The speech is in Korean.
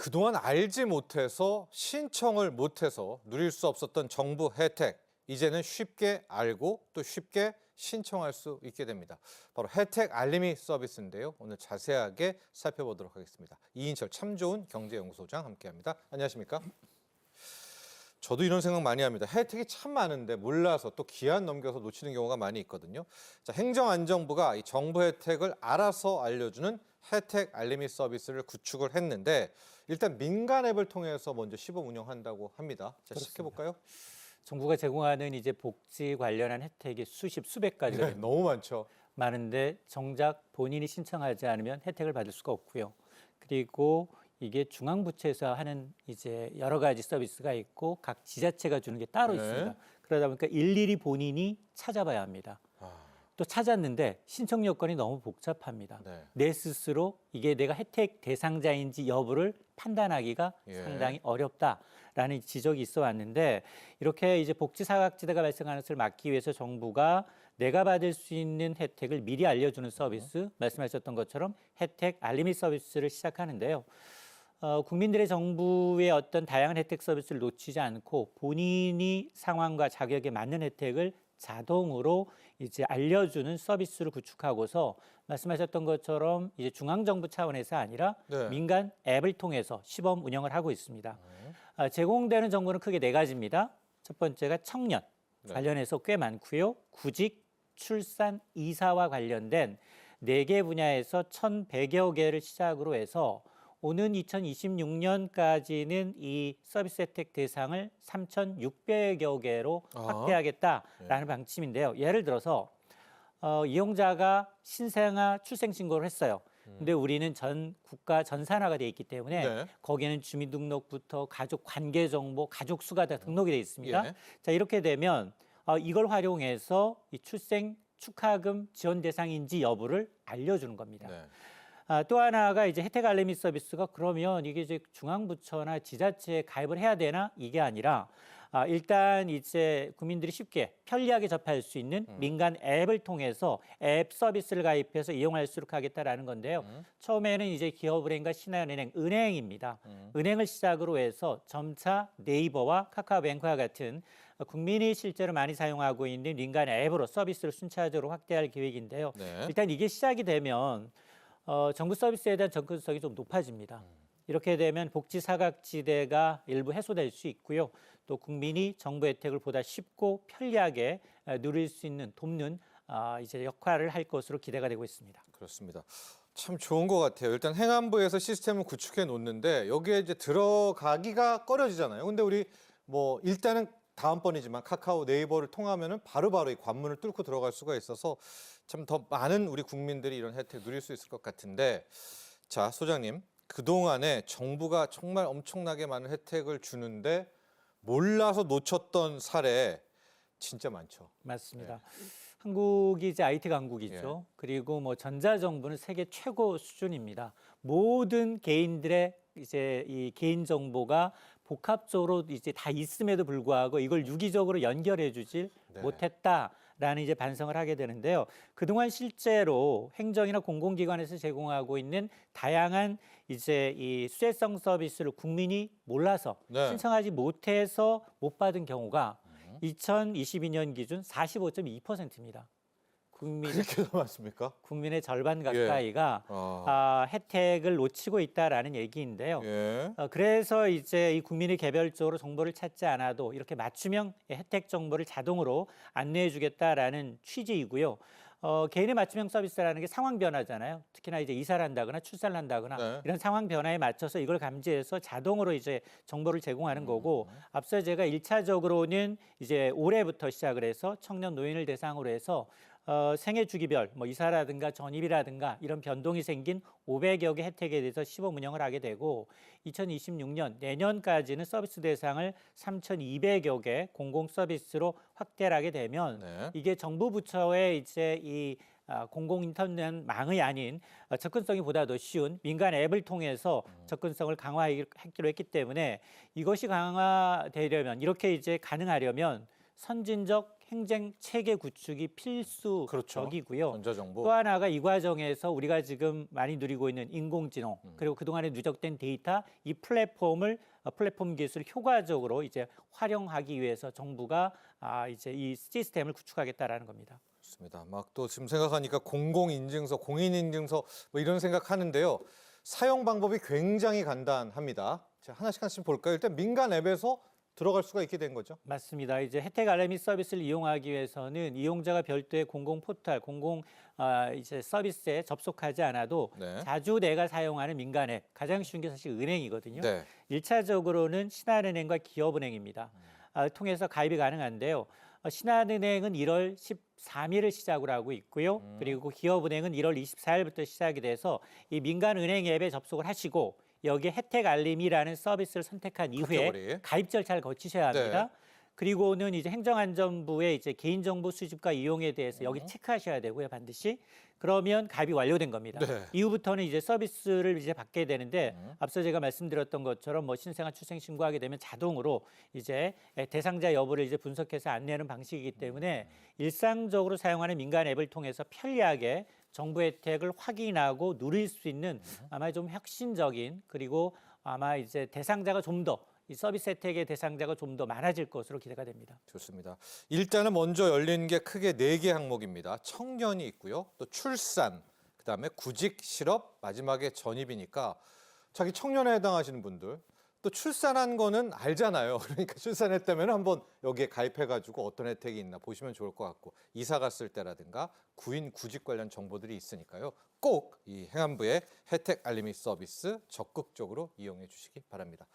그동안 알지 못해서 신청을 못해서 누릴 수 없었던 정부 혜택, 이제는 쉽게 알고 또 쉽게 신청할 수 있게 됩니다. 바로 혜택 알림이 서비스인데요. 오늘 자세하게 살펴보도록 하겠습니다. 이인철 참 좋은 경제연구소장 함께합니다. 안녕하십니까? 저도 이런 생각 많이 합니다. 혜택이 참 많은데 몰라서 또 기한 넘겨서 놓치는 경우가 많이 있거든요. 자, 행정안전부가 이 정부 혜택을 알아서 알려주는 혜택 알림이 서비스를 구축을 했는데 일단 민간 앱을 통해서 먼저 시범 운영한다고 합니다. 자, 시작해볼까요? 정부가 제공하는 이제 복지 관련한 혜택이 수십, 수백 가지가 네, 너무 많죠. 많은데 정작 본인이 신청하지 않으면 혜택을 받을 수가 없고요. 그리고 이게 중앙부처에서 하는 이제 여러 가지 서비스가 있고 각 지자체가 주는 게 따로 네. 있습니다. 그러다 보니까 일일이 본인이 찾아봐야 합니다. 또 찾았는데 신청 요건이 너무 복잡합니다. 네. 내 스스로 이게 내가 혜택 대상자인지 여부를 판단하기가 예. 상당히 어렵다라는 지적이 있어 왔는데 이렇게 이제 복지 사각지대가 발생하는 것을 막기 위해서 정부가 내가 받을 수 있는 혜택을 미리 알려주는 서비스, 말씀하셨던 것처럼 혜택 알림이 서비스를 시작하는데요. 국민들의 정부의 어떤 다양한 혜택 서비스를 놓치지 않고 본인이 상황과 자격에 맞는 혜택을 자동으로 이제 알려주는 서비스를 구축하고서 말씀하셨던 것처럼 이제 중앙정부 차원에서 아니라 네. 민간 앱을 통해서 시범 운영을 하고 있습니다. 제공되는 정보는 크게 네 가지입니다. 첫 번째가 청년 관련해서 꽤 많고요. 구직, 출산, 이사와 관련된 4개 분야에서 1,100여 개를 시작으로 해서 오는 2026년까지는 이 서비스 혜택 대상을 3,600여 개로 확대하겠다라는 방침인데요. 예를 들어서 이용자가 신생아 출생 신고를 했어요. 근데 우리는 전 국가 전산화가 돼 있기 때문에 네. 거기에는 주민등록부터 가족 관계 정보, 가족 수가 다 등록이 돼 있습니다. 예. 자, 이렇게 되면 이걸 활용해서 이 출생 축하금 지원 대상인지 여부를 알려주는 겁니다. 네. 또 하나가 이제 혜택 알림이 서비스가 그러면 이게 이제 중앙부처나 지자체에 가입을 해야 되나 이게 아니라 일단 이제 국민들이 쉽게 편리하게 접할 수 있는 민간 앱을 통해서 앱 서비스를 가입해서 이용할 수 있도록 하겠다라는 건데요. 처음에는 이제 기업은행과 신한은행, 은행입니다. 은행을 시작으로 해서 점차 네이버와 카카오뱅크와 같은 국민이 실제로 많이 사용하고 있는 민간 앱으로 서비스를 순차적으로 확대할 계획인데요. 네. 일단 이게 시작이 되면 정부 서비스에 대한 접근성이 좀 높아집니다. 이렇게 되면 복지 사각지대가 일부 해소될 수 있고요. 또 국민이 정부 혜택을 보다 쉽고 편리하게 누릴 수 있는 돕는 이제 역할을 할 것으로 기대가 되고 있습니다. 그렇습니다. 참 좋은 것 같아요. 일단 행안부에서 시스템을 구축해 놓는데 여기에 이제 들어가기가 꺼려지잖아요. 근데 우리 뭐 일단은 다음번이지만 카카오 네이버를 통하면은 바로바로 이 관문을 뚫고 들어갈 수가 있어서 참 더 많은 우리 국민들이 이런 혜택 누릴 수 있을 것 같은데, 자, 소장님, 그동안에 정부가 정말 엄청나게 많은 혜택을 주는데 몰라서 놓쳤던 사례 진짜 많죠. 맞습니다. 한국이 이제 IT 강국이죠. 그리고 뭐 전자정부는 세계 최고 수준입니다. 모든 개인들의 이제 이 개인 정보가 복합적으로 이제 다 있음에도 불구하고 이걸 유기적으로 연결해주질 못했다라는 이제 반성을 하게 되는데요. 그동안 실제로 행정이나 공공기관에서 제공하고 있는 다양한 이제 이 수혜성 서비스를 국민이 몰라서 신청하지 못해서 못 받은 경우가 2022년 기준 45.2%입니다. 그렇게 많습니까? 국민의 절반 가까이가 혜택을 놓치고 있다라는 얘기인데요. 예. 그래서 이제 이 국민이 개별적으로 정보를 찾지 않아도 이렇게 맞춤형 혜택 정보를 자동으로 안내해주겠다라는 취지이고요. 개인의 맞춤형 서비스라는 게 상황 변화잖아요. 특히나 이제 이사를 한다거나 출산을 한다거나 이런 상황 변화에 맞춰서 이걸 감지해서 자동으로 이제 정보를 제공하는 거고, 앞서 제가 1차적으로는 이제 올해부터 시작을 해서 청년 노인을 대상으로 해서 생애 주기별 뭐 이사라든가 전입이라든가 이런 변동이 생긴 500여 개 혜택에 대해서 시범 운영을 하게 되고 2026년 내년까지는 서비스 대상을 3,200여 개 공공 서비스로 확대를 하게 되면 이게 정부 부처의 이제 이 공공 인터넷망이 아닌 접근성이 보다 더 쉬운 민간 앱을 통해서 접근성을 강화하기로 했기 때문에 이것이 강화되려면 이렇게 이제 가능하려면 선진적 행정 체계 구축이 필수적이고요. 전자정보. 또 하나가 이 과정에서 우리가 지금 많이 누리고 있는 인공지능 그리고 그동안에 누적된 데이터 이 플랫폼 기술을 효과적으로 이제 활용하기 위해서 정부가 이제 이 시스템을 구축하겠다라는 겁니다. 좋습니다. 막 또 지금 생각하니까 공공인증서, 공인인증서 뭐 이런 생각하는데요. 사용 방법이 굉장히 간단합니다. 자, 하나씩 볼까요? 일단 민간 앱에서 들어갈 수가 있게 된 거죠. 맞습니다. 이제 혜택 알림이 서비스를 이용하기 위해서는 이용자가 별도의 공공 포털, 이제 서비스에 접속하지 않아도 네. 자주 내가 사용하는 민간 앱, 가장 쉬운 게 사실 은행이거든요. 네. 1차적으로는 신한은행과 기업은행입니다. 통해서 가입이 가능한데요. 신한은행은 1월 13일을 시작으로 하고 있고요. 그리고 기업은행은 1월 24일부터 시작이 돼서 이 민간 은행 앱에 접속을 하시고 여기에 혜택 알림이라는 서비스를 선택한 이후에 카테고리. 가입 절차를 거치셔야 합니다. 네. 그리고는 이제 행정안전부의 이제 개인정보 수집과 이용에 대해서 여기 체크하셔야 되고요, 반드시. 그러면 가입이 완료된 겁니다. 네. 이후부터는 이제 서비스를 이제 받게 되는데 앞서 제가 말씀드렸던 것처럼 뭐 신생아 출생 신고하게 되면 자동으로 이제 대상자 여부를 이제 분석해서 안내하는 방식이기 때문에 일상적으로 사용하는 민간 앱을 통해서 편리하게 정부 혜택을 확인하고 누릴 수 있는 아마 좀 혁신적인 그리고 아마 이제 대상자가 좀 더 이 서비스 혜택의 대상자가 좀 더 많아질 것으로 기대가 됩니다. 좋습니다. 일단은 먼저 열린 게 크게 4개 항목입니다. 청년이 있고요. 또 출산, 그다음에 구직, 실업, 마지막에 전입이니까 자기 청년에 해당하시는 분들 또 출산한 거는 알잖아요. 그러니까 출산했다면 한번 여기에 가입해가지고 어떤 혜택이 있나 보시면 좋을 것 같고 이사 갔을 때라든가 구인, 구직 관련 정보들이 있으니까요. 꼭 이 행안부의 혜택 알림이 서비스 적극적으로 이용해 주시기 바랍니다.